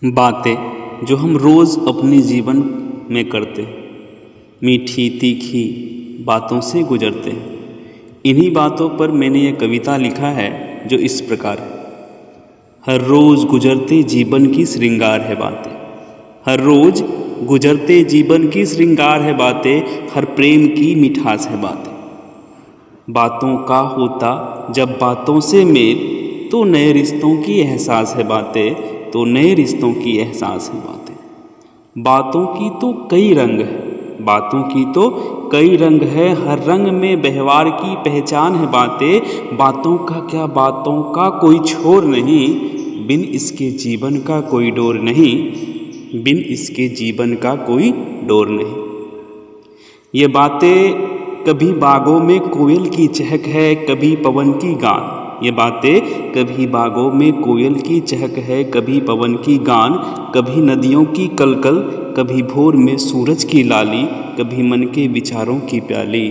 बातें जो हम रोज़ अपने जीवन में करते हैं, मीठी तीखी बातों से गुजरते हैं। इन्हीं बातों पर मैंने ये कविता लिखा है जो इस प्रकार है। हर रोज़ गुजरते जीवन की श्रृंगार है बातें, हर रोज़ गुजरते जीवन की श्रृंगार है बातें, हर प्रेम की मिठास है बातें। बातों का होता जब बातों से मेल, तो नए रिश्तों की एहसास है बातें, तो नए रिश्तों की एहसास है बातें। बातों की तो कई रंग है, बातों की तो कई रंग है, हर रंग में व्यवहार की पहचान है बातें। बातों का क्या बातों का कोई छोर नहीं, बिन इसके जीवन का कोई डोर नहीं, बिन इसके जीवन का कोई डोर नहीं। ये बातें कभी बागों में कोयल की चहक है, कभी पवन की गान। ये बातें कभी बागों में कोयल की चहक है, कभी पवन की गान। कभी नदियों की कलकल, कभी भोर में सूरज की लाली, कभी मन के विचारों की प्याली।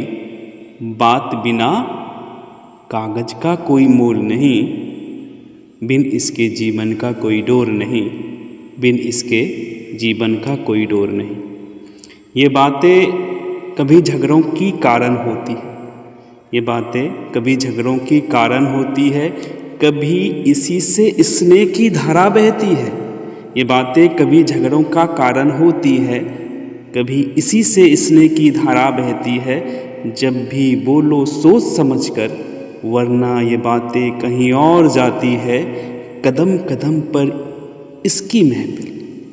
बात बिना कागज का कोई मोल नहीं, बिन इसके जीवन का कोई डोर नहीं, बिन इसके जीवन का कोई डोर नहीं। ये बातें कभी झगड़ों की कारण होती है, ये बातें कभी झगड़ों की कारण होती है, कभी इसी से स्नेह की धारा बहती है। ये बातें कभी झगड़ों का कारण होती है, कभी इसी से स्नेह की धारा बहती है। जब भी बोलो सोच समझकर, वरना ये बातें कहीं और जाती है। कदम कदम पर इसकी महफिल,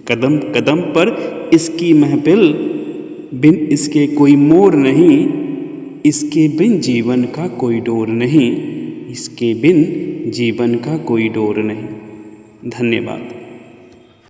कदम कदम पर इसकी महफिल, बिन इसके कोई मोर नहीं, इसके बिन जीवन का कोई डोर नहीं, इसके बिन जीवन का कोई डोर नहीं। धन्यवाद।